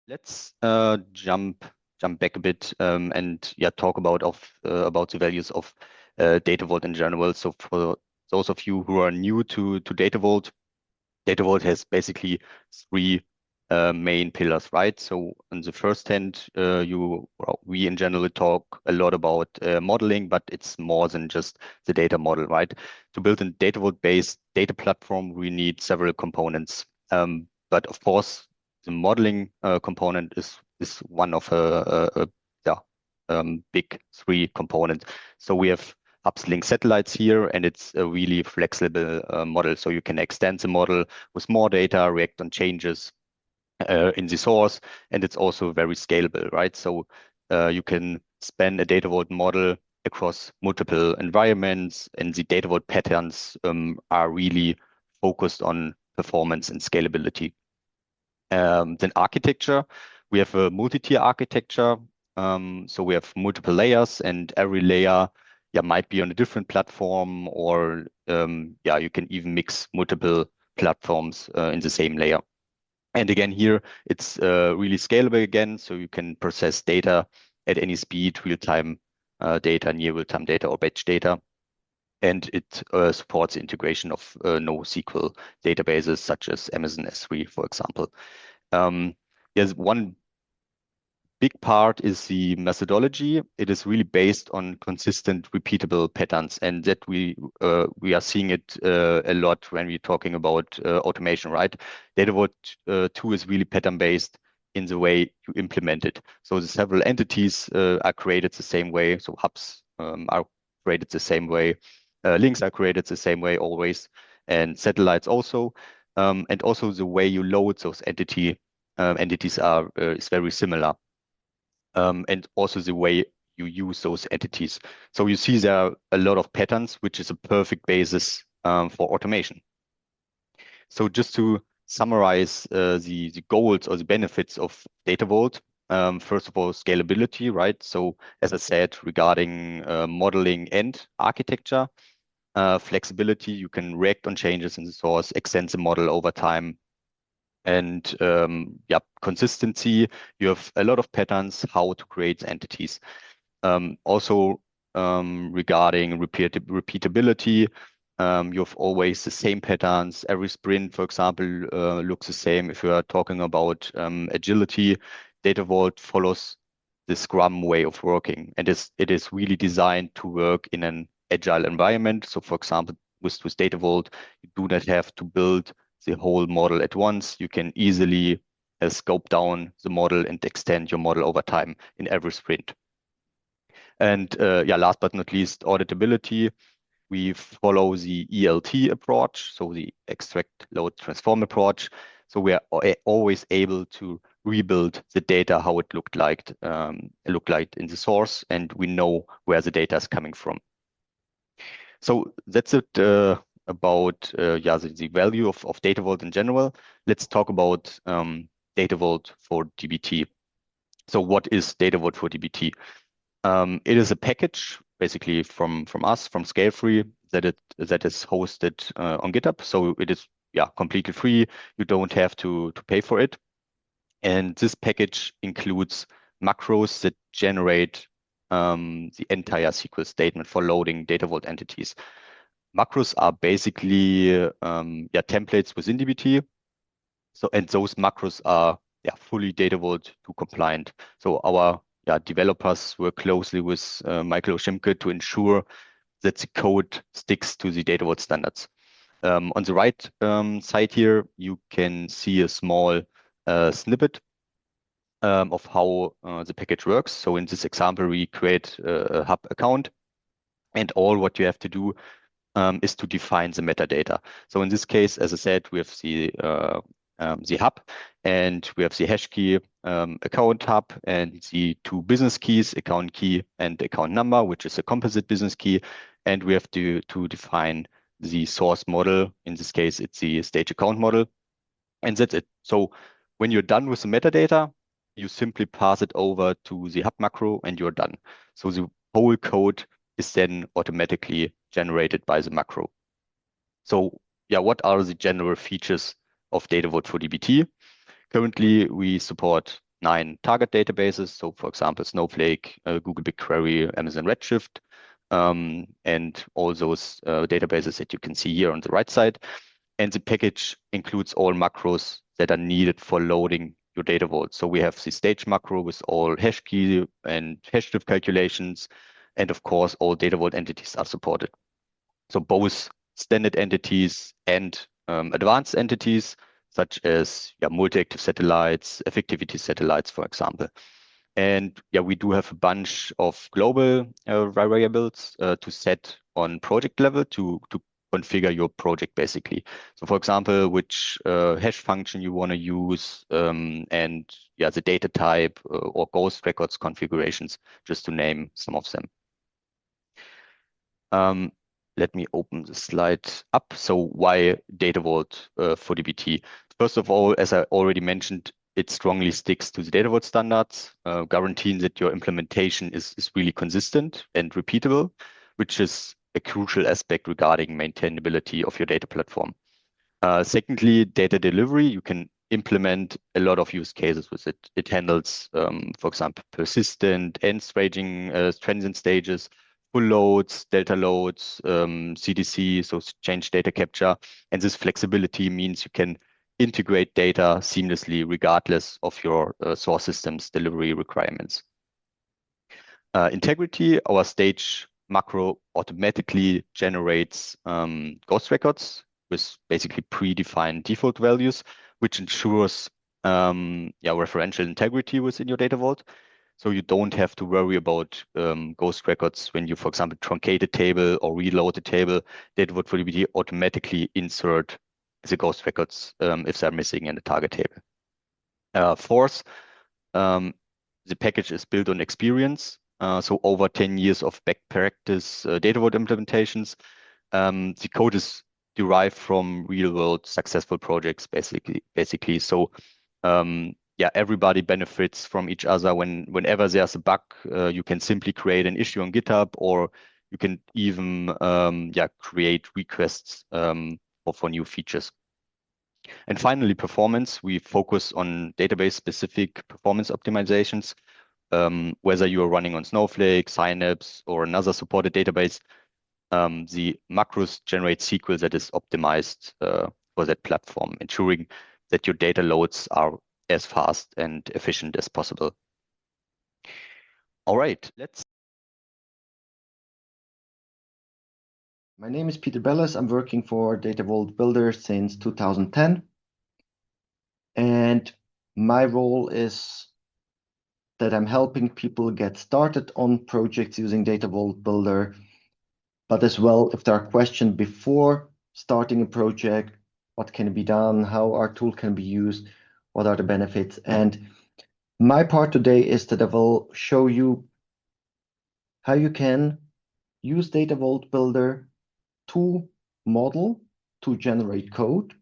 Let's jump back a bit and talk about the values of Datavault in general. So for those of you who are new to Datavault, Datavault has basically three main pillars, right? So on the first hand, we in general talk a lot about modeling, but it's more than just the data model, right? To build a Datavault-based data platform, we need several components. But of course, the modeling component is one of big three components. So we have upslink satellites here, and it's a really flexible model. So you can extend the model with more data, react on changes in the source, and it's also very scalable, right? So you can span a Datavault model across multiple environments, and the Datavault patterns are really focused on performance and scalability. Then architecture, we have a multi-tier architecture. So we have multiple layers, and every layer might be on a different platform, or you can even mix multiple platforms in the same layer. And again, here it's really scalable again, so you can process data at any speed, real-time data, near real-time data, or batch data. And it supports the integration of NoSQL databases such as Amazon S3, for example. There's one big part is the methodology. It is really based on consistent, repeatable patterns, and that we are seeing it a lot when we're talking about automation, right? Datavault 2 is really pattern-based in the way you implement it. So the several entities are created the same way. So hubs are created the same way. Links are created the same way always, and satellites also. And also the way you load those entities is very similar. And also the way you use those entities. So you see there are a lot of patterns, which is a perfect basis for automation. So just to summarize the goals or the benefits of Datavault, first of all, scalability, right? So as I said, regarding modeling and architecture, flexibility, you can react on changes in the source, extend the model over time, and consistency. You have a lot of patterns how to create entities. Also, regarding repeatability, you have always the same patterns. Every sprint, for example, looks the same. If you are talking about agility, Datavault follows the Scrum way of working, and it is really designed to work in an agile environment. So, for example, with Datavault, you do not have to build the whole model at once. You can easily scope down the model and extend your model over time in every sprint. And last but not least, auditability. We follow the ELT approach, so the extract, load, transform approach. So we are always able to rebuild the data how it looked like in the source, and we know where the data is coming from. So that's it about the value of Datavault in general. Let's talk about Datavault for DBT. So what is Datavault for DBT? It is a package basically from us, from Scalefree, that is hosted on GitHub. So it is completely free. You don't have to pay for it. And this package includes macros that generate the entire SQL statement for loading Datavault entities. Macros are basically templates within DBT. So, and those macros are fully Datavault 2 compliant. So our developers work closely with Michael Oshimke to ensure that the code sticks to the Datavault standards. On the right side here, you can see a small snippet of how the package works. So in this example, we create a hub account, and all what you have to do is to define the metadata. So in this case, as I said, we have the hub, and we have the hash key account hub, and the two business keys, account key and account number, which is a composite business key. And we have to define the source model. In this case, it's the stage account model. And that's it. So when you're done with the metadata, you simply pass it over to the hub macro and you're done. So the whole code is then automatically generated by the macro. So what are the general features of Datavault for DBT? Currently, we support 9 target databases. So for example, Snowflake, Google BigQuery, Amazon Redshift, and all those databases that you can see here on the right side. And the package includes all macros that are needed for loading your data vault. So we have the stage macro with all hash key and hash shift calculations. And of course, all data vault entities are supported. So both standard entities and advanced entities, such as multi-active satellites, effectivity satellites, for example. And we do have a bunch of global variables to set on project level to configure your project basically. So for example, which hash function you want to use, and the data type or ghost records configurations, just to name some of them. Let me open the slide up. So why Datavault for DBT? First of all, as I already mentioned, it strongly sticks to the Datavault standards, guaranteeing that your implementation is really consistent and repeatable, which is a crucial aspect regarding maintainability of your data platform. Secondly, data delivery, you can implement a lot of use cases with it. It handles, for example, persistent and staging transient stages, full loads, delta loads, CDC, so change data capture. And this flexibility means you can integrate data seamlessly regardless of your source system's delivery requirements. Integrity, our stage macro automatically generates ghost records with basically predefined default values, which ensures referential integrity within your data vault. So you don't have to worry about ghost records when you, for example, truncate a table or reload a table. Datavault for DBT automatically insert the ghost records if they're missing in the target table. Fourth, the package is built on experience. So over 10 years of back practice data vault implementations. The code is derived from real world successful projects, basically. So everybody benefits from each other. Whenever there's a bug, you can simply create an issue on GitHub, or you can even create requests for new features. And finally, performance. We focus on database-specific performance optimizations. Whether you are running on Snowflake, Synapse, or another supported database, the macros generate SQL that is optimized for that platform, ensuring that your data loads are as fast and efficient as possible. All right, My name is Peter Beles. I'm working for Datavault Builder since 2010. And my role is that I'm helping people get started on projects using Datavault Builder, but as well, if there are questions before starting a project, what can be done, how our tool can be used, what are the benefits. And my part today is that I will show you how you can use Datavault Builder to model, to generate code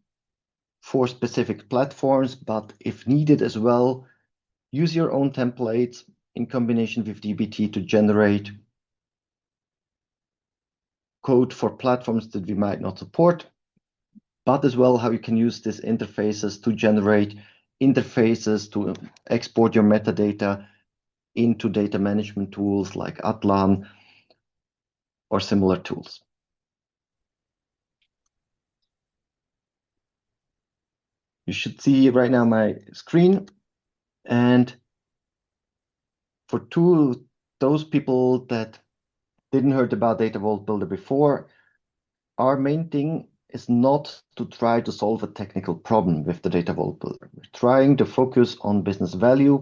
for specific platforms, but if needed as well, use your own templates in combination with DBT to generate code for platforms that we might not support, but as well how you can use these interfaces to generate interfaces to export your metadata into data management tools like Atlan or similar tools. You should see right now my screen. And for those people that didn't heard about Datavault Builder before, our main thing is not to try to solve a technical problem with the Datavault Builder. We're trying to focus on business value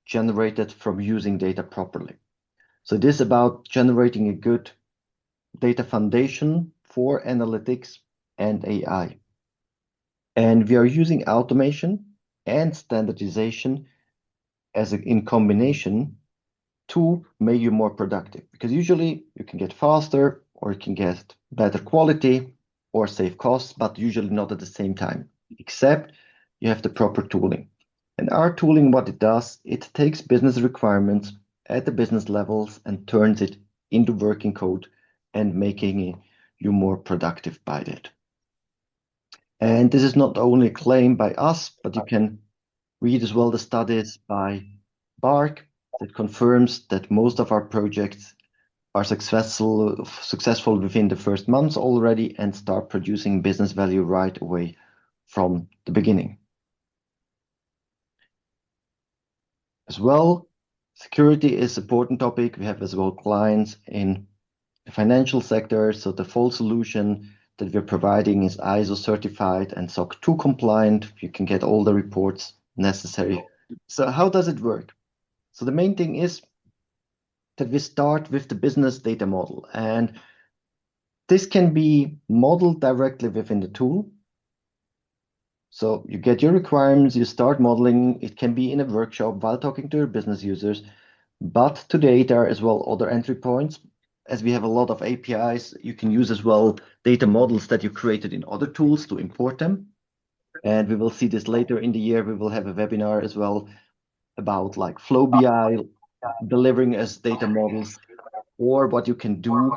generated from using data properly. So it is about generating a good data foundation for analytics and AI. And we are using automation and standardization in combination to make you more productive, because usually you can get faster or you can get better quality or save costs, but usually not at the same time, except you have the proper tooling. And our tooling, what it does, it takes business requirements at the business levels and turns it into working code and making you more productive by that. And this is not only a claim by us, but you can Read as well the studies by Bark that confirms that most of our projects are successful within the first months already and start producing business value right away from the beginning. As well, security is an important topic. We have as well clients in the financial sector, so the full solution that we're providing is ISO certified and SOC 2 compliant. You can get all the reports necessary. So how does it work? So the main thing is that we start with the business data model, and this can be modeled directly within the tool. So you get your requirements, you start modeling. It can be in a workshop while talking to your business users, but today there are as well other entry points. As we have a lot of APIs, you can use as well data models that you created in other tools to import them. And we will see this later in the year. We will have a webinar as well about like Flow BI, delivering as data models, or what you can do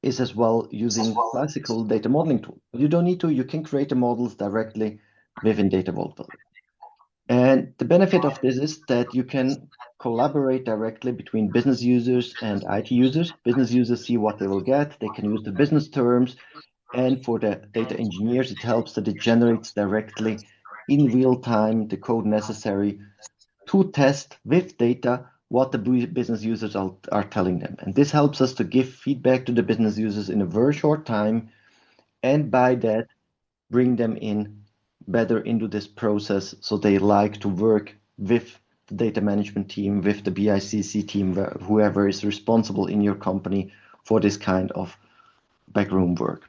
is as well using classical data modeling tool. You don't need to, you can create the models directly within Datavault Builder. And the benefit of this is that you can collaborate directly between business users and IT users. Business users see what they will get. They can use the business terms. And for the data engineers, it helps that it generates directly in real time the code necessary to test with data what the business users are telling them. And this helps us to give feedback to the business users in a very short time. And by that, bring them in better into this process so they like to work with the data management team, with the BICC team, whoever is responsible in your company for this kind of backroom work.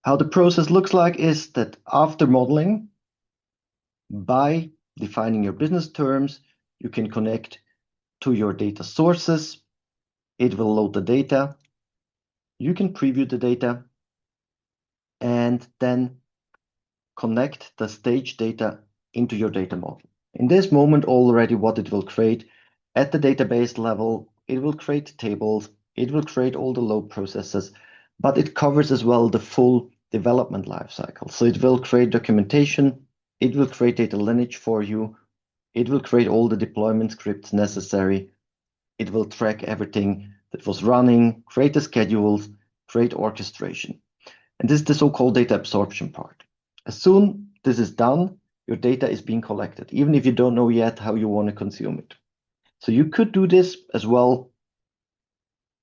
How the process looks like is that after modeling, by defining your business terms, you can connect to your data sources. It will load the data. You can preview the data and then connect the stage data into your data model. In this moment already, what it will create at the database level, it will create tables, it will create all the load processes, but it covers as well the full development lifecycle. So it will create documentation, it will create data lineage for you, it will create all the deployment scripts necessary, it will track everything that was running, create the schedules, create orchestration. And this is the so-called data absorption part. As soon this is done, your data is being collected, even if you don't know yet how you want to consume it. So you could do this as well,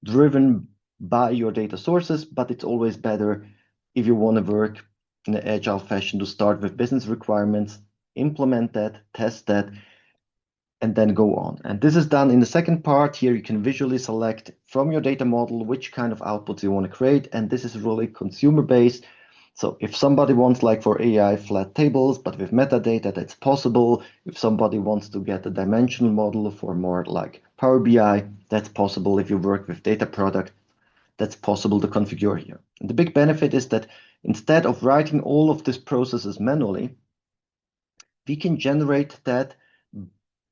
driven by your data sources, but it's always better if you want to work in an agile fashion to start with business requirements, implement that, test that, and then go on. And this is done in the second part. Here you can visually select from your data model which kind of outputs you want to create. And this is really consumer-based. So if somebody wants, like for AI, flat tables, but with metadata, that's possible. If somebody wants to get a dimensional model for more like Power BI, that's possible. If you work with data product, that's possible to configure here. And the big benefit is that instead of writing all of these processes manually, we can generate that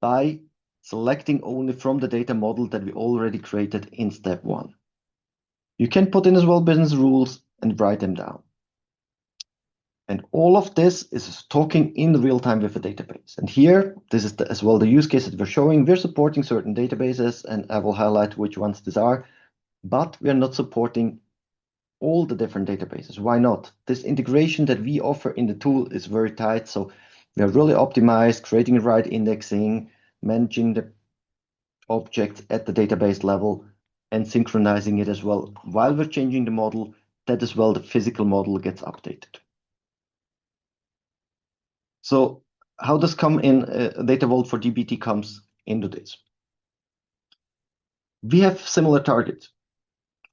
by selecting only from the data model that we already created in step 1. You can put in as well business rules and write them down. And all of this is talking in real time with a database. And here, this is as well the use case that we're showing. We're supporting certain databases, and I will highlight which ones these are, but we are not supporting all the different databases. Why not? This integration that we offer in the tool is very tight. So we are really optimized, creating the right indexing, managing the objects at the database level, and synchronizing it as well. While we're changing the model, that as well the physical model gets updated. So how does come in Datavault4dbt comes into this? We have similar targets.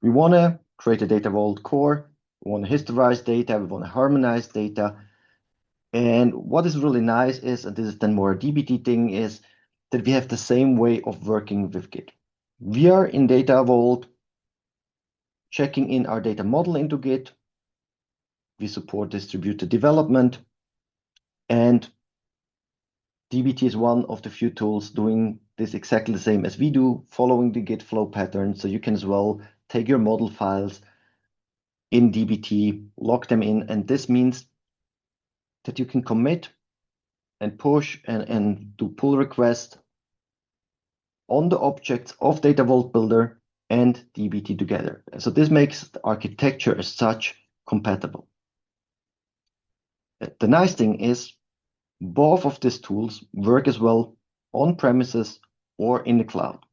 We want to create a data vault core. We want to historize data. We want to harmonize data. And what is really nice is, and this is then more a DBT thing, is that we have the same way of working with Git. We are in Data Vault checking in our data model into Git. We support distributed development. And DBT is one of the few tools doing this exactly the same as we do, following the Git flow pattern. So you can as well take your model files in DBT, lock them in, and this means that you can commit and push and do pull requests on the objects of Datavault Builder and DBT together. So this makes the architecture as such compatible. The nice thing is both of these tools work as well on premises or in the cloud.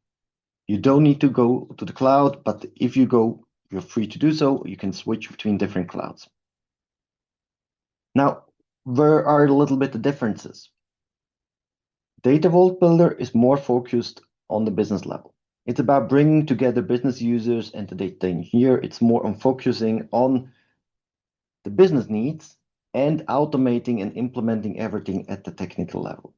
You don't need to go to the cloud, but if you go, you're free to do so. You can switch between different clouds. Now, where are a little bit the differences? Datavault Builder is more focused on the business level. It's about bringing together business users and the data engineer. It's more on focusing on the business needs and automating and implementing everything at the technical level.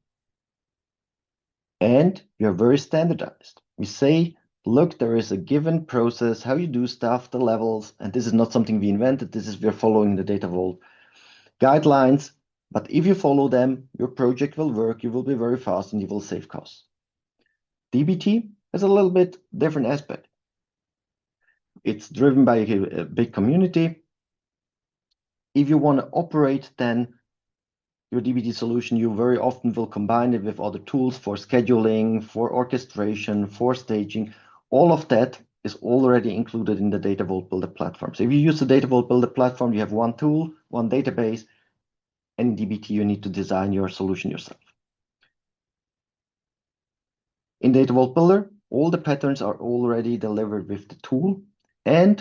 And we are very standardized. We say, look, there is a given process, how you do stuff, the levels, and this is not something we invented. This is we're following the Datavault guidelines. But if you follow them, your project will work, you will be very fast, and you will save costs. DBT has a little bit different aspect. It's driven by a big community. If you want to operate then your DBT solution, you very often will combine it with other tools for scheduling, for orchestration, for staging. All of that is already included in the Datavault Builder platform. So if you use the Datavault Builder platform, you have one tool, one database, and in DBT, you need to design your solution yourself. In Datavault Builder, all the patterns are already delivered with the tool. And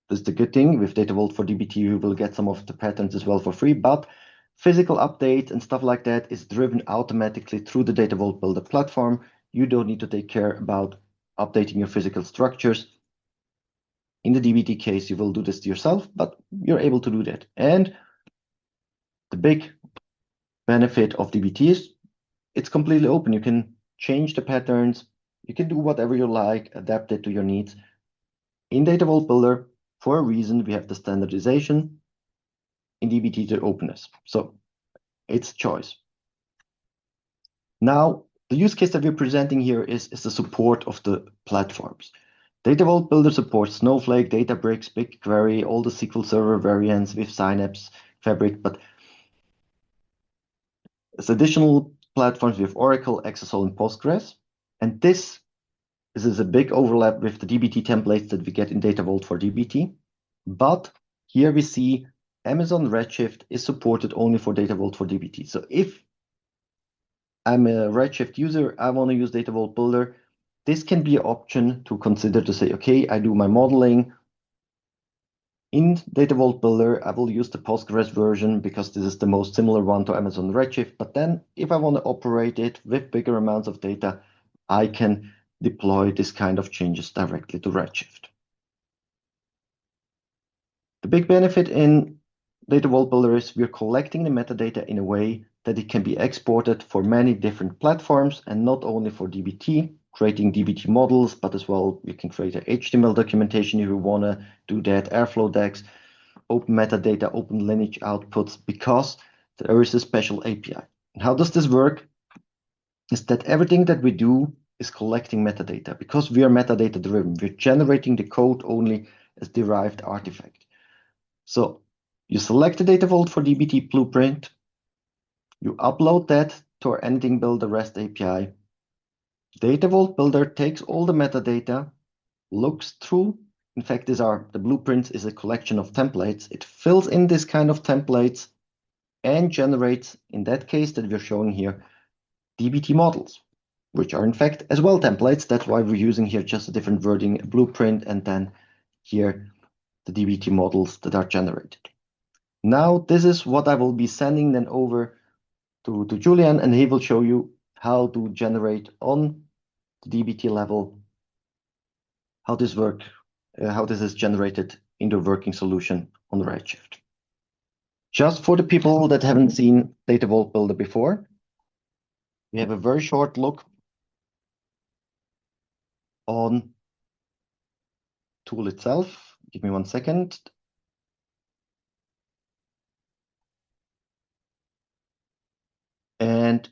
this is the good thing, with datavault4dbt, you will get some of the patterns as well for free, but physical updates and stuff like that is driven automatically through the Datavault Builder platform. You don't need to take care about updating your physical structures. In the DBT case, you will do this yourself, but you're able to do that. And the big benefit of DBT is it's completely open. You can change the patterns. You can do whatever you like, adapt it to your needs. In Datavault Builder, for a reason, we have the standardization. In DBT, the openness. So it's choice. Now, the use case that we're presenting here is the support of the platforms. Datavault Builder supports Snowflake, Databricks, BigQuery, all the SQL Server variants with Synapse, Fabric, but as additional platforms with Oracle, XSL, and Postgres. And this is a big overlap with the DBT templates that we get in Datavault4dbt. But here we see Amazon Redshift is supported only for Datavault4dbt. So if I'm a Redshift user, I want to use Datavault Builder, this can be an option to consider to say, okay, I do my modeling in Datavault Builder. I will use the Postgres version because this is the most similar one to Amazon Redshift. But then if I want to operate it with bigger amounts of data, I can deploy this kind of changes directly to Redshift. The big benefit in Datavault Builder is we're collecting the metadata in a way that it can be exported for many different platforms and not only for DBT, creating DBT models, but as well, we can create an HTML documentation if we want to do that, Airflow decks, open metadata, open lineage outputs, because there is a special API. And how does this work? Is that everything that we do is collecting metadata. Because we are metadata driven, we're generating the code only as derived artifact. So you select the Datavault4dbt blueprint, you upload that to our AnythingBuilder REST API. Datavault Builder takes all the metadata, looks through. In fact, the blueprints is a collection of templates. It fills in this kind of templates and generates, in that case that we're showing here, DBT models, which are in fact as well templates. That's why we're using here just a different wording, a blueprint, and then here the DBT models that are generated. Now, this is what I will be sending then over to Julian, and he will show you how to generate on the DBT level, how this is generated into a working solution on Redshift. Just for the people that haven't seen Datavault Builder before, we have a very short look on tool itself. Give me 1 second. And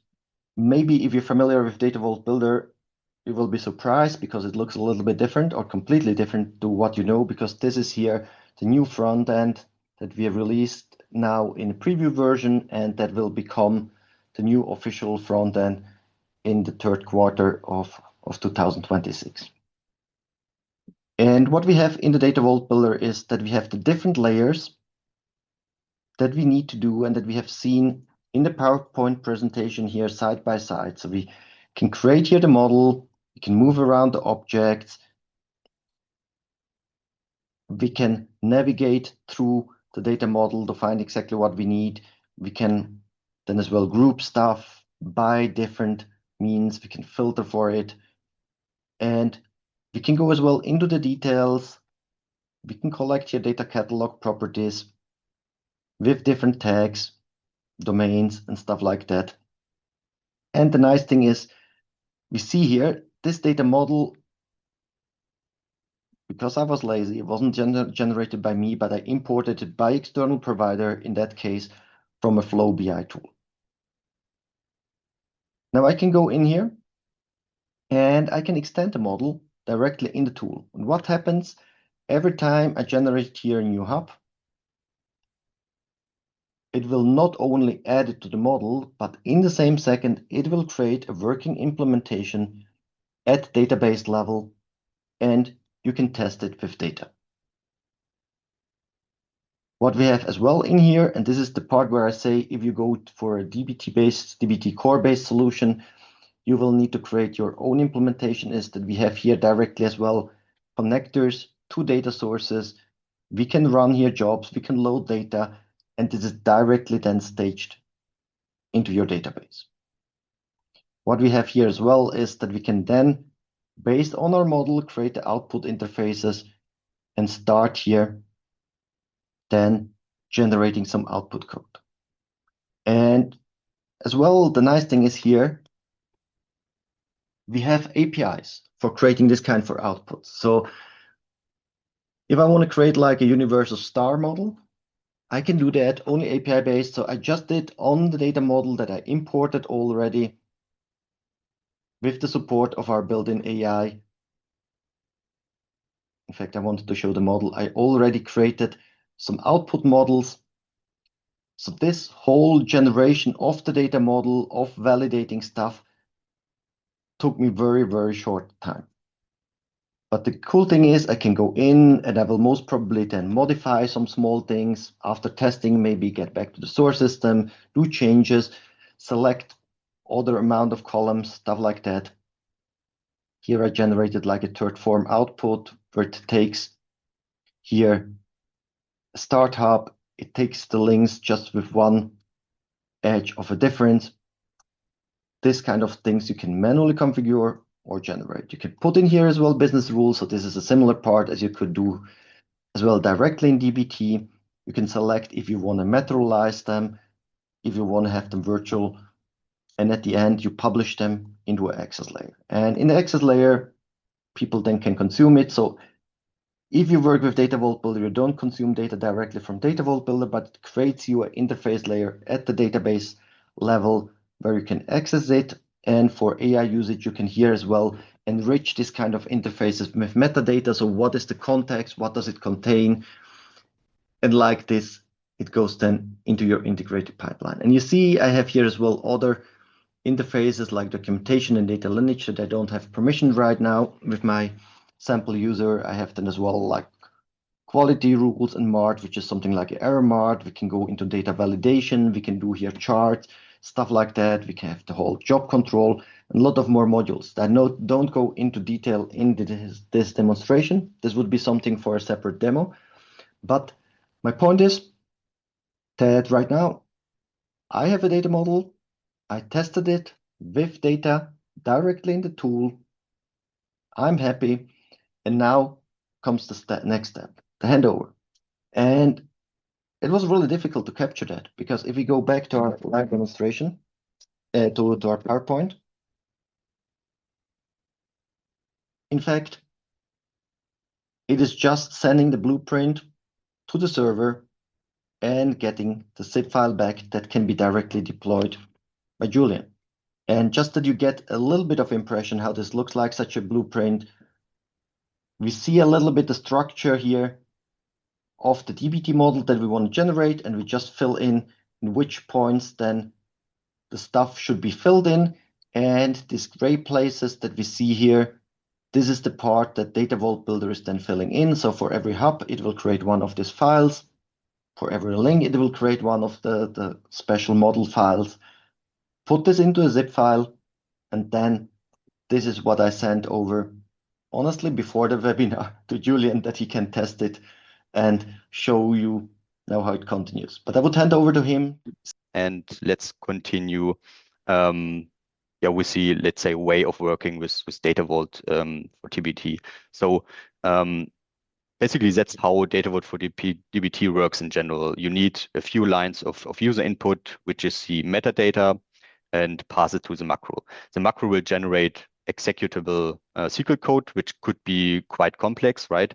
maybe if you're familiar with Datavault Builder, you will be surprised because it looks a little bit different or completely different to what you know, because this is here the new front end that we have released now in a preview version, and that will become the new official front end in the third quarter of 2026. And what we have in the Datavault Builder is that we have the different layers that we need to do and that we have seen in the PowerPoint presentation here side by side. So we can create here the model, we can move around the objects, we can navigate through the data model to find exactly what we need. We can then as well group stuff by different means. We can filter for it. And we can go as well into the details. We can collect here data catalog properties with different tags, domains, and stuff like that. And the nice thing is, we see here this data model, because I was lazy, it wasn't generated by me, but I imported it by external provider, in that case, from a Flow BI tool. Now I can go in here and I can extend the model directly in the tool. And what happens every time I generate here a new hub? It will not only add it to the model, but in the same second, it will create a working implementation at database level, and you can test it with data. What we have as well in here, and this is the part where I say if you go for a DBT core-based solution, you will need to create your own implementation, is that we have here directly as well connectors to data sources. We can run here jobs, we can load data, and this is directly then staged into your database. What we have here as well is that we can then, based on our model, create the output interfaces and start here then generating some output code. And as well, the nice thing is here, we have APIs for creating this kind for outputs. So if I want to create like a universal star model, I can do that only API based. So I just did on the data model that I imported already with the support of our built-in AI. In fact, I wanted to show the model. I already created some output models. So this whole generation of the data model, of validating stuff, took me very, very short time. But the cool thing is I can go in and I will most probably then modify some small things after testing, maybe get back to the source system, do changes, select other amount of columns, stuff like that. Here I generated like a third form output where it takes here a start hub. It takes the links just with one edge of a difference. This kind of things you can manually configure or generate. You can put in here as well business rules. So this is a similar part as you could do as well directly in DBT. You can select if you want to materialize them, if you want to have them virtual, and at the end you publish them into an access layer. And in the access layer, people then can consume it. So if you work with Datavault Builder, you don't consume data directly from Datavault Builder, but it creates you an interface layer at the database level where you can access it. And for AI usage, you can here as well enrich this kind of interfaces with metadata. So what is the context? What does it contain? And like this, it goes then into your integrated pipeline. And you see, I have here as well other interfaces like documentation and data lineage that I don't have permission right now with my sample user. I have then as well like quality rules and MART, which is something like error MART. We can go into data validation. We can do here charts, stuff like that. We can have the whole job control and a lot of more modules that don't go into detail in this demonstration. This would be something for a separate demo. But my point is that right now I have a data model. I tested it with data directly in the tool. I'm happy. And now comes the next step, the handover. And it was really difficult to capture that because if we go back to our live demonstration, to our PowerPoint, in fact, it is just sending the blueprint to the server and getting the zip file back that can be directly deployed by Julian. And just that you get a little bit of impression how this looks like, such a blueprint, we see a little bit the structure here of the DBT model that we want to generate, and we just fill in which points then the stuff should be filled in. And these gray places that we see here, this is the part that Datavault Builder is then filling in. So for every hub, it will create one of these files. For every link, it will create one of the special model files. Put this into a zip file, and then this is what I sent over, honestly, before the webinar to Julian, that he can test it and show you now how it continues. But I would hand over to him. And let's continue with the, let's say, way of working with Datavault for DBT. So basically, that's how Datavault for DBT works in general. You need a few lines of user input, which is the metadata, and pass it to the macro. The macro will generate executable SQL code, which could be quite complex, right?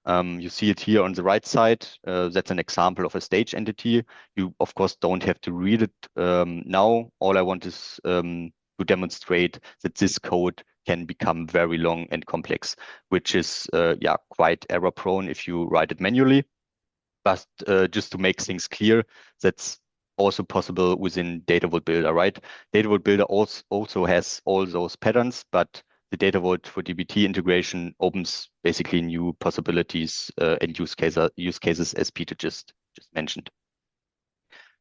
You see it here on the right side. That's an example of a stage entity. You, of course, don't have to read it now. All I want is to demonstrate that this code can become very long and complex, which is quite error prone if you write it manually. But just to make things clear, that's also possible within Datavault Builder, right? Datavault Builder also has all those patterns, but the Datavault for DBT integration opens basically new possibilities and use cases, as Peter just mentioned.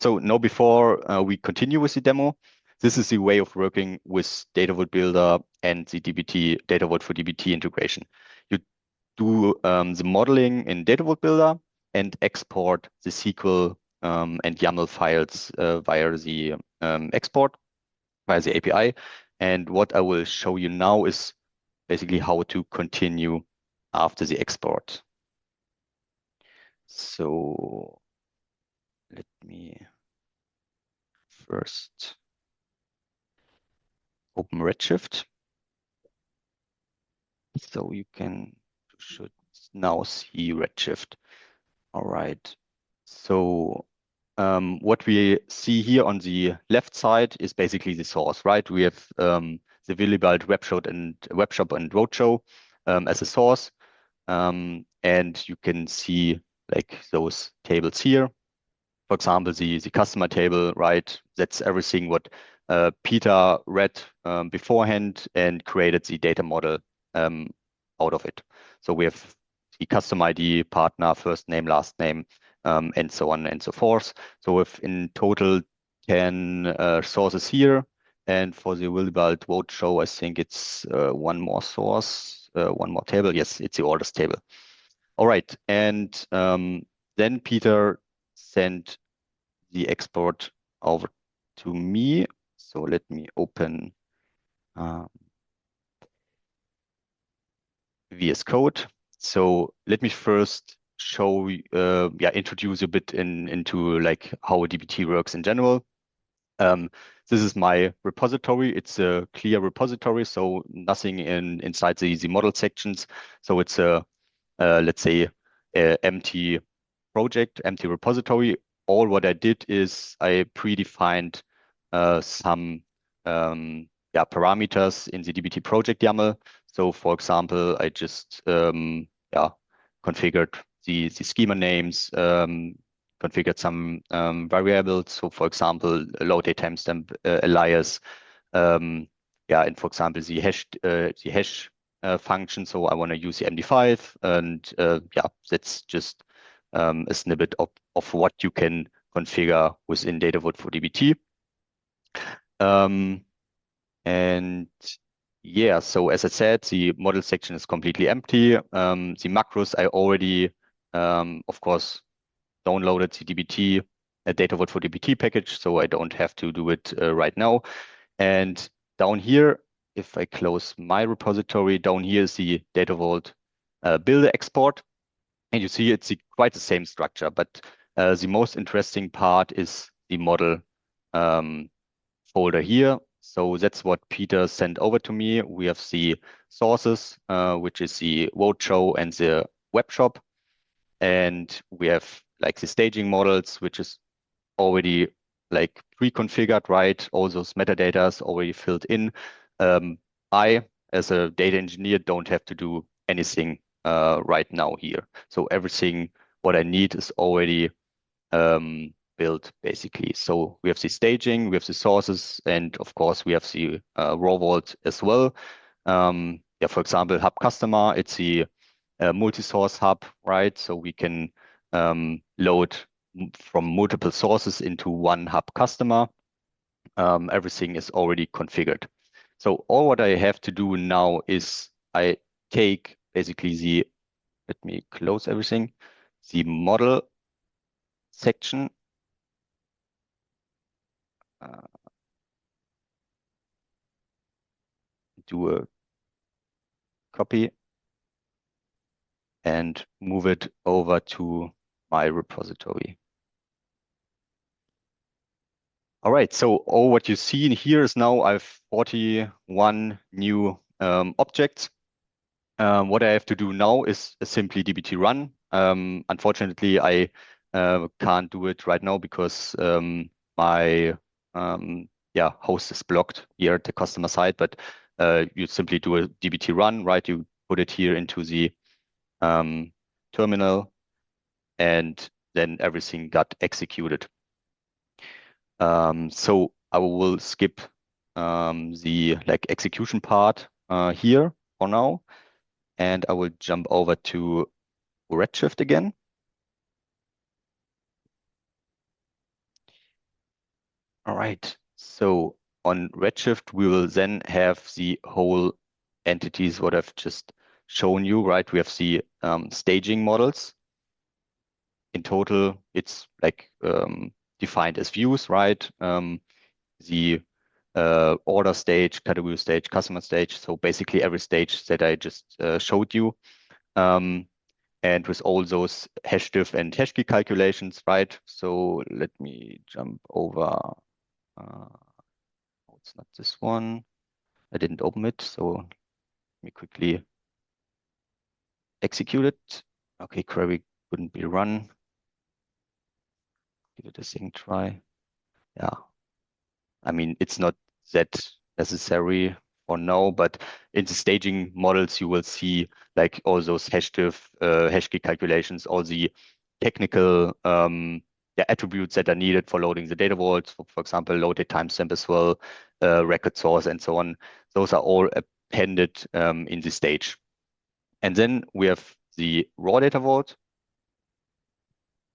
So now, before we continue with the demo, this is the way of working with Datavault Builder and the Datavault for DBT integration. You do the modeling in Datavault Builder and export the SQL and YAML files via the export, via the API. And what I will show you now is basically how to continue after the export. So let me first open Redshift. So you should now see Redshift. All right. So what we see here on the left side is basically the source, right? We have the Willibald webshop and roadshow as a source, and you can see like those tables here. For example, the customer table, right? That's everything what Peter read beforehand and created the data model out of it. So we have the customer ID, partner, first name, last name, and so on and so forth. So we have in total 10 sources here. And for the Willibald vote show, I think it's one more source, one more table. Yes, it's the orders table. All right. And then Peter sent the export over to me. So let me open VS Code. So let me first show, introduce a bit into like how DBT works in general. This is my repository. It's a clear repository, so nothing inside the model sections. So it's a let's say empty project, empty repository. All what I did is I predefined some parameters in the DBT project YAML. So for example, I just configured the schema names, configured some variables. So for example, load date timestamp alias, and for example, the hash function. So I want to use the MD5, and that's just a snippet of what you can configure within Datavault for DBT. So as I said, the model section is completely empty. The macros I already, of course, downloaded the DBT, Datavault for DBT package, so I don't have to do it right now. And down here, if I close my repository, down here is the Datavault Builder export. And you see it's quite the same structure, but the most interesting part is the model folder here. So that's what Peter sent over to me. We have the sources, which is the vote show and the web shop. And we have like the staging models, which is already like pre-configured, right? All those metadata is already filled in. I, as a data engineer, don't have to do anything right now here. So everything what I need is already build, basically. So we have the staging, we have the sources, and of course we have the raw vault as well. Yeah, for example, hub customer, it's the multi-source hub, right? So we can load from multiple sources into one hub customer. Everything is already configured. So all what I have to do now is I take basically the, let me close everything, the model section. Do a copy and move it over to my repository. All right, so all what you see in here is now I have 41 new objects. What I have to do now is simply dbt run. Unfortunately, I can't do it right now because my host is blocked here at the customer side, but you simply do a dbt run, right? You put it here into the terminal, and then everything got executed. So I will skip the execution part here for now, and I will jump over to Redshift again. All right, so on Redshift, we will then have the whole entities, what I've just shown you, right? We have the staging models. In total, it's defined as views, right? The order stage, category stage, customer stage. So basically every stage that I just showed you. And with all those hashdiff and hashkey calculations, right? So let me jump over. It's not this one. I didn't open it, so let me quickly execute it. Okay, query couldn't be run. Give it a second try. Yeah, I mean, it's not that necessary for now, but in the staging models, you will see like all those hashdiff, hashkey calculations, all the technical attributes that are needed for loading the data vault, for example, loaded timestamp as well, record source, and so on. Those are all appended in the stage. And then we have the raw data vault,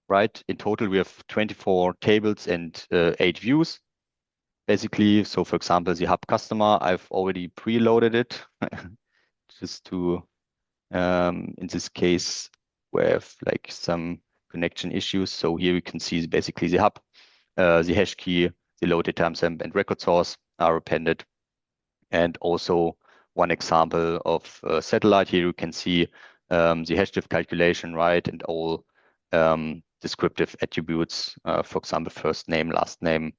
right? In total, we have 24 tables and 8 views. Basically, so for example, the hub customer, I've already preloaded it just to, in this case, we have like some connection issues. So here we can see basically the hub, the hash key, the loaded timestamp and record source are appended. And also one example of satellite here, you can see the hashdiff calculation, right? And all descriptive attributes, for example, first name, last name,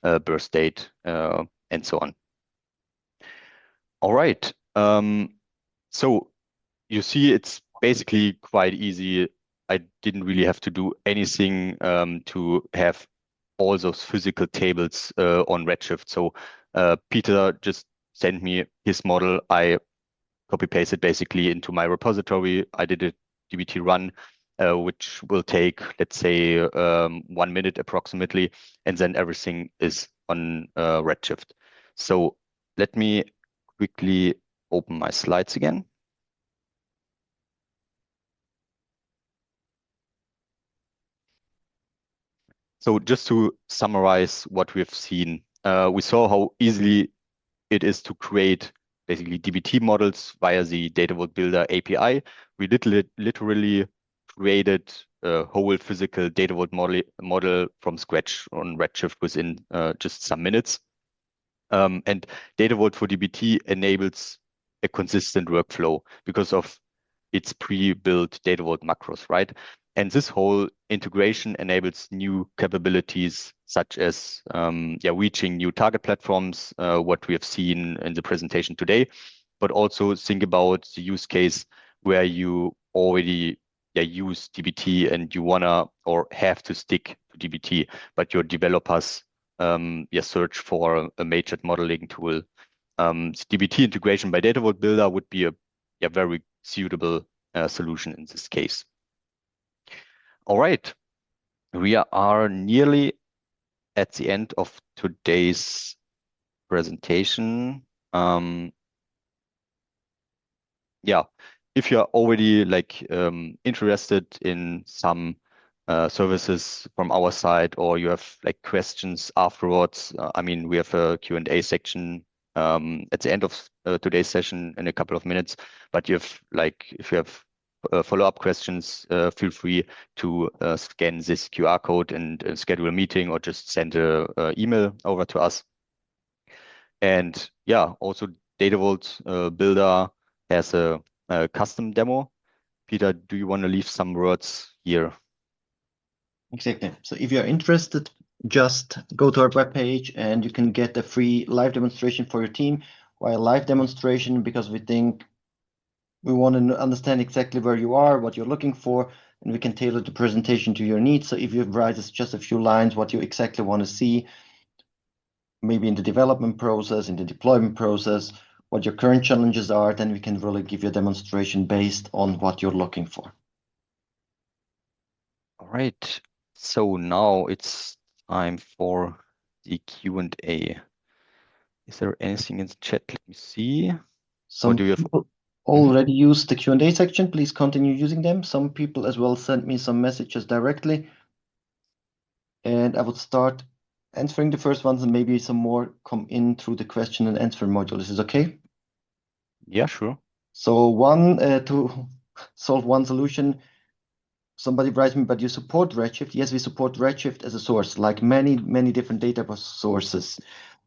birth date, and so on. All right. So you see, it's basically quite easy. I didn't really have to do anything to have all those physical tables on Redshift. So Peter just sent me his model. I copy pasted basically into my repository. I did a dbt run, which will take, let's say, 1 minute approximately, and then everything is on Redshift. So let me quickly open my slides again. So just to summarize what we've seen, we saw how easily it is to create basically dbt models via the Datavault Builder API. We literally created a whole physical Datavault model from scratch on Redshift within just some minutes. And Datavault4dbt enables a consistent workflow because of its pre-built Datavault macros, right? And this whole integration enables new capabilities such as reaching new target platforms, what we have seen in the presentation today, but also think about the use case where you already use dbt and you wanna or have to stick to dbt, but your developers search for a major modeling tool. dbt integration by Datavault Builder would be a very suitable solution in this case. All right. We are nearly at the end of today's presentation. Yeah, if you're already like interested in some services from our side, or you have like questions afterwards, I mean, we have a Q&A section at the end of today's session in a couple of minutes. But if you have follow-up questions, feel free to scan this QR code and schedule a meeting, or just send a email over to us. And yeah, also Datavault Builder has a custom demo. Peter, do you want to leave some words here? Exactly. So if you're interested, just go to our webpage and you can get a free live demonstration for your team. Why a live demonstration? Because we think we want to understand exactly where you are, what you're looking for, and we can tailor the presentation to your needs. So if you write us just a few lines, what you exactly want to see, maybe in the development process, in the deployment process, what your current challenges are, then we can really give you a demonstration based on what you're looking for. All right. So now it's time for the Q&A. Is there anything in the chat? Let me see. Some do you have? people already use the Q&A section. Please continue using them. Some people as well sent me some messages directly. And I would start answering the first ones, and maybe some more come in through the question and answer module. This is okay? Yeah, sure. So one, to solve one solution, somebody writes me, but you support Redshift? Yes, we support Redshift as a source, like many different data sources.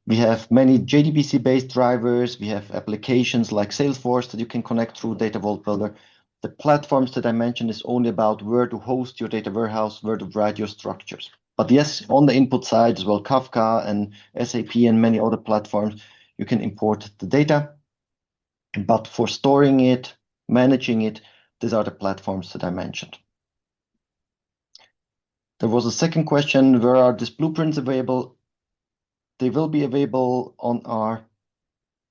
We have many JDBC-based drivers. We have applications like Salesforce that you can connect through Datavault Builder. The platforms that I mentioned is only about where to host your data warehouse, where to write your structures. But yes, on the input side as well, Kafka and SAP and many other platforms, you can import the data. But for storing it, managing it, these are the platforms that I mentioned. There was a second question, where are these blueprints available? They will be available on our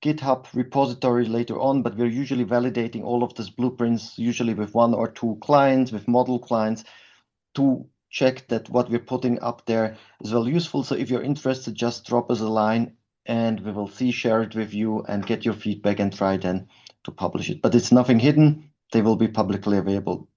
GitHub repository later on, but we're usually validating all of these blueprints, usually with one or two clients, with model clients, to check that what we're putting up there is well useful. So if you're interested, just drop us a line and we will share it with you and get your feedback and try then to publish it. But it's nothing hidden. They will be publicly available.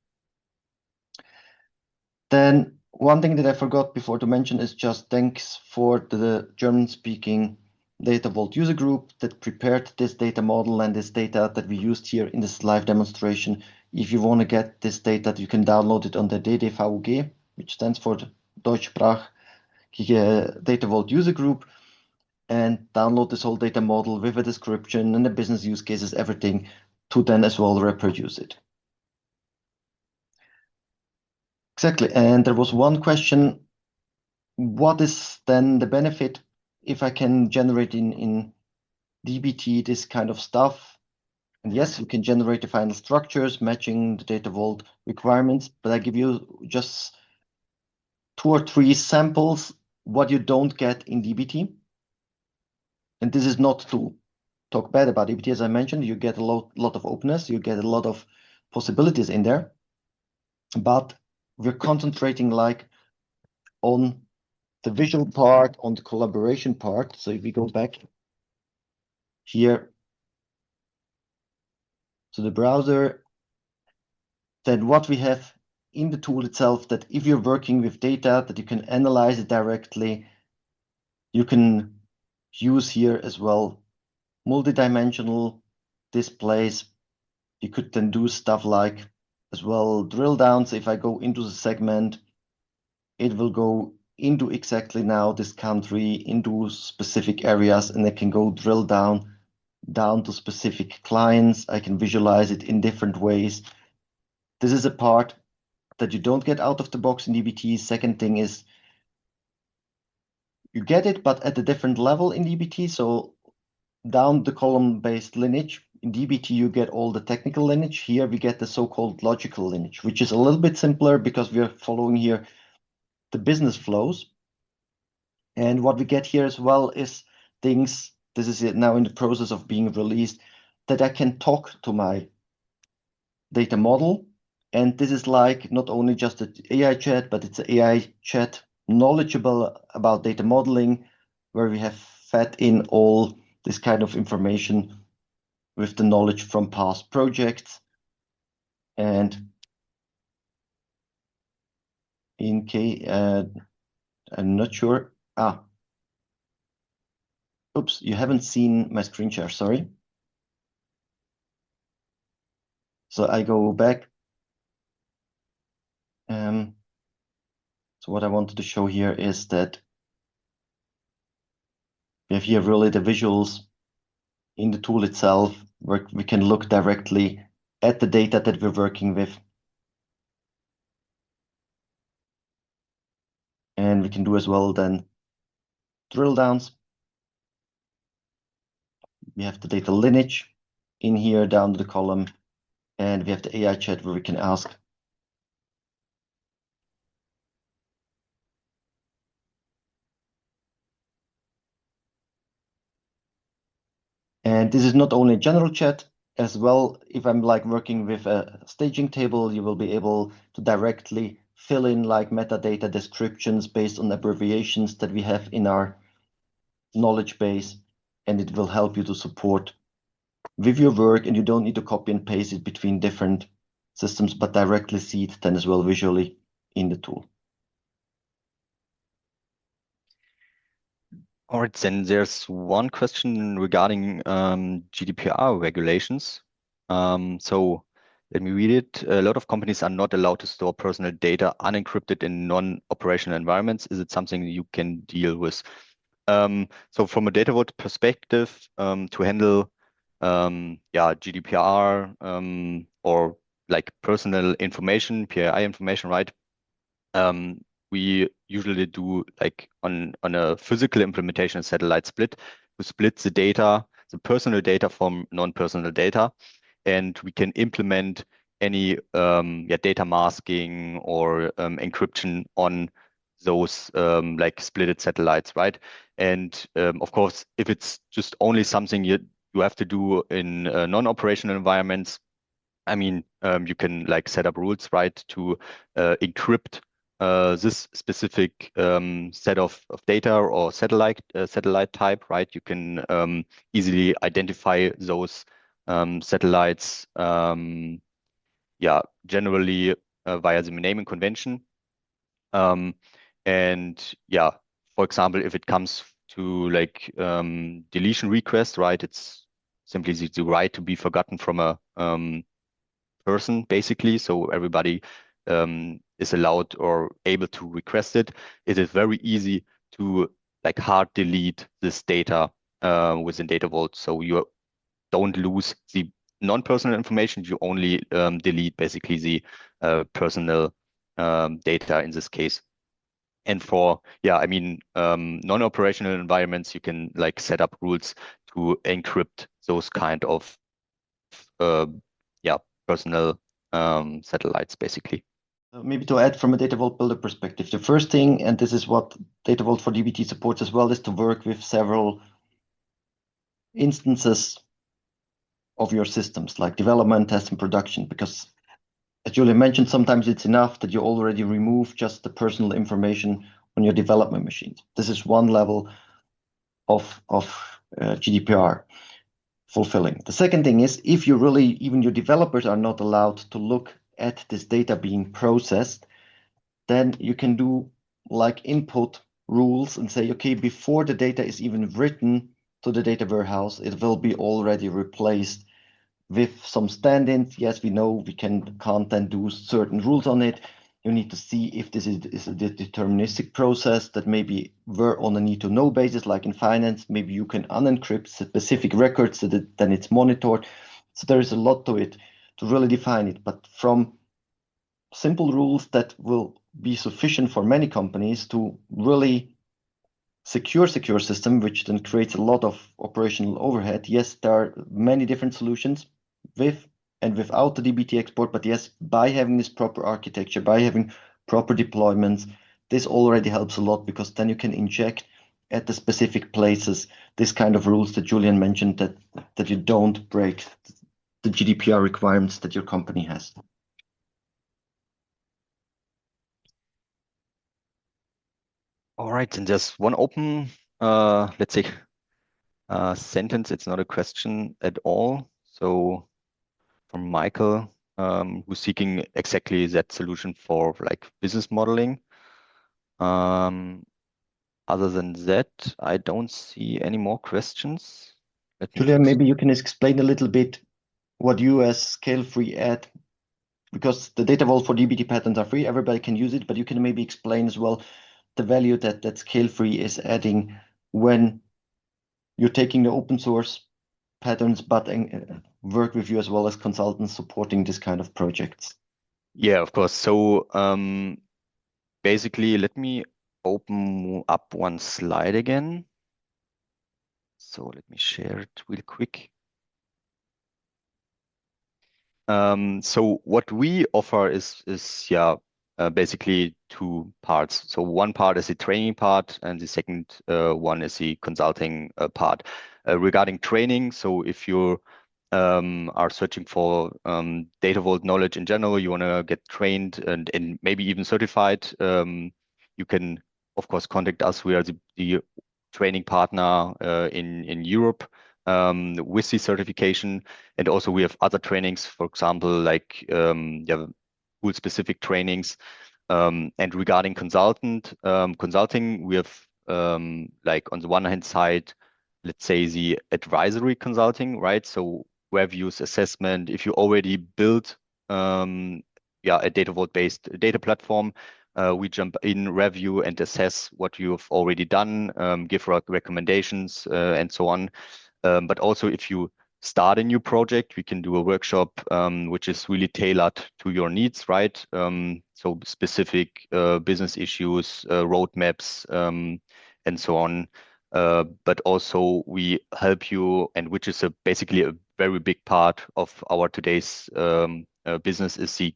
Then one thing that I forgot before to mention is just thanks for the German-speaking Datavault user group that prepared this data model and this data that we used here in this live demonstration. If you want to get this data, you can download it on the DDVG, which stands for the Deutschsprachige Datavault user group, and download this whole data model with a description and the business use cases, everything, to then as well reproduce it. Exactly. And there was one question, what is then the benefit if I can generate in DBT this kind of stuff? And yes, you can generate the final structures matching the data vault requirements, but I give you just 2 or 3 samples what you don't get in DBT. And this is not to talk bad about DBT. As I mentioned, you get a lot of openness, you get a lot of possibilities in there, but we're concentrating like on the visual part, on the collaboration part. So if we go back here to the browser, then what we have in the tool itself, that if you're working with data, that you can analyze it directly, you can use here as well multidimensional displays. You could then do stuff like as well drill downs. If I go into the segment, it will go into exactly now this country, into specific areas, and I can go drill down to specific clients. I can visualize it in different ways. This is a part that you don't get out of the box in DBT. Second thing is you get it, but at a different level in DBT. So down the column-based lineage, in DBT, you get all the technical lineage. Here we get the so-called logical lineage, which is a little bit simpler because we are following here the business flows. And what we get here as well is things, this is it now in the process of being released, that I can talk to my data model And this is like not only just an AI chat, but it's an AI chat knowledgeable about data modeling, where we have fed in all this kind of information with the knowledge from past projects. And in case, I'm not sure. Oops, you haven't seen my screen share, sorry. So I go back. So what I wanted to show here is that we have here really the visuals in the tool itself, where we can look directly at the data that we're working with. And we can do as well then drill downs. We have the data lineage in here down to the column, and we have the AI chat where we can ask. And this is not only general chat as well. If I'm like working with a staging table, you will be able to directly fill in like metadata descriptions based on abbreviations that we have in our knowledge base, and it will help you to support with your work, and you don't need to copy and paste it between different systems, but directly see it then as well visually in the tool. All right, then there's one question regarding GDPR regulations. So let me read it. A lot of companies are not allowed to store personal data unencrypted in non-operational environments. Is it something you can deal with? So from a Datavault perspective, to handle GDPR or like personal information, PII information, right? We usually do like on a physical implementation satellite split to split the data, the personal data from non-personal data, and we can implement any data masking or encryption on those like splitted satellites, right? And of course, if it's just only something you have to do in non-operational environments, I mean, you can like set up rules, right, to encrypt this specific set of data or satellite type, right? You can easily identify those satellites, generally via the naming convention. And yeah, for example, if it comes to like deletion request, right, it's simply the right to be forgotten from a person, basically. So everybody is allowed or able to request it. It is very easy to like hard delete this data within Datavault. So you don't lose the non-personal information. You only delete basically the personal data in this case. And for, I mean, non-operational environments, you can like set up rules to encrypt those kind of personal satellites, basically. Maybe to add from a Datavault Builder perspective, the first thing, and this is what Datavault4dbt supports as well, is to work with several instances of your systems, like development, test, and production, because as Julian mentioned, sometimes it's enough that you already remove just the personal information on your development machines. This is one level of GDPR fulfilling. The second thing is, if you really, even your developers are not allowed to look at this data being processed, then you can do like input rules and say, okay, before the data is even written to the data warehouse, it will be already replaced with some stand-ins. Yes, we know we can't then do certain rules on it. You need to see if this is a deterministic process that maybe we're on a need-to-know basis, like in finance. Maybe you can unencrypt specific records so that then it's monitored. So there is a lot to it to really define it. But from simple rules that will be sufficient for many companies to really secure system, which then creates a lot of operational overhead. Yes, there are many different solutions with and without the DBT export, but yes, by having this proper architecture, by having proper deployments, this already helps a lot, because then you can inject at the specific places this kind of rules that Julian mentioned, that you don't break the GDPR requirements that your company has. All right, and just one open, let's say, sentence. It's not a question at all. So from Michael, who's seeking exactly that solution for like business modeling. Other than that, I don't see any more questions. Let me Julian, check. maybe you can explain a little bit what you as Scalefree add, because the Datavault4dbt patterns are free, everybody can use it, but you can maybe explain as well the value that Scalefree is adding when you're taking the open source patterns, but work with you as well as consultants supporting this kind of projects. Yeah, of course. So basically, let me open up one slide again. So let me share it real quick. So what we offer is yeah, basically two parts. So one part is the training part, and the second one is the consulting part. Regarding training, so if you are searching for data vault knowledge in general, you want to get trained and maybe even certified, you can of course contact us. We are the training partner in Europe with the certification. And also we have other trainings, for example, like yeah, tool specific trainings. And regarding consulting, we have like on the one hand side, let's say the advisory consulting, right? So reviews, assessment, if you already built yeah, a data vault based data platform, we jump in, review and assess what you've already done, give recommendations and so on. But also if you start a new project, we can do a workshop which is really tailored to your needs, right? So specific business issues, roadmaps, and so on. But also we help you, and which is basically a very big part of our today's business is the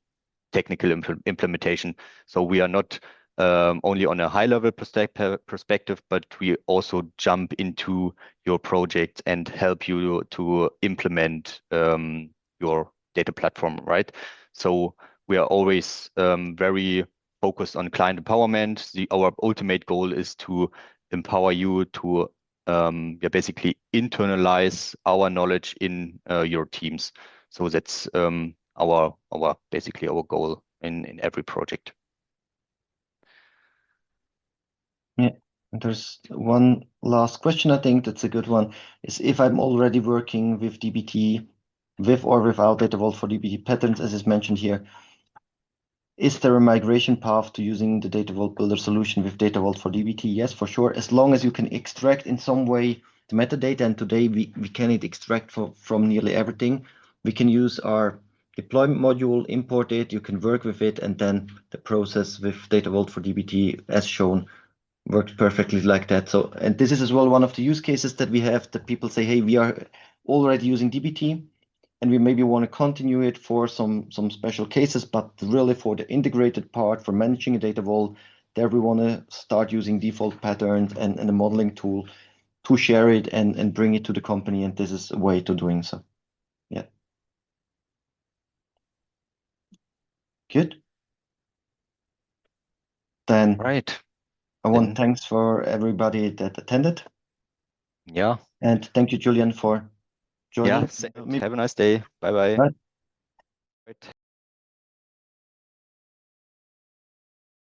technical implementation. So we are not only on a high level perspective, but we also jump into your project and help you to implement your data platform, right? So we are always very focused on client empowerment. Our ultimate goal is to empower you to yeah, basically internalize our knowledge in your teams. So that's our basically our goal in every project. Yeah. And there's one last question, I think that's a good one, is if I'm already working with DBT, with or without Datavault4dbt patterns, as is mentioned here, is there a migration path to using the Datavault Builder solution with Datavault4dbt? Yes, for sure. As long as you can extract in some way the metadata, and today we cannot extract from nearly everything. We can use our deployment module, import it, you can work with it, and then the process with Datavault4dbt, as shown, works perfectly like that. So, and this is as well one of the use cases that we have, that people say, hey, we are already using DBT, and we maybe want to continue it for some special cases, but really for the integrated part, for managing a data vault, there we want to start using default patterns and a modeling tool to share it and bring it to the company. And this is a way to doing so. Yeah. Good. Then Right. I want thanks for everybody that attended. Yeah. And thank you, Julian, for joining. Yeah. Have a nice day. Bye bye. Bye. Right.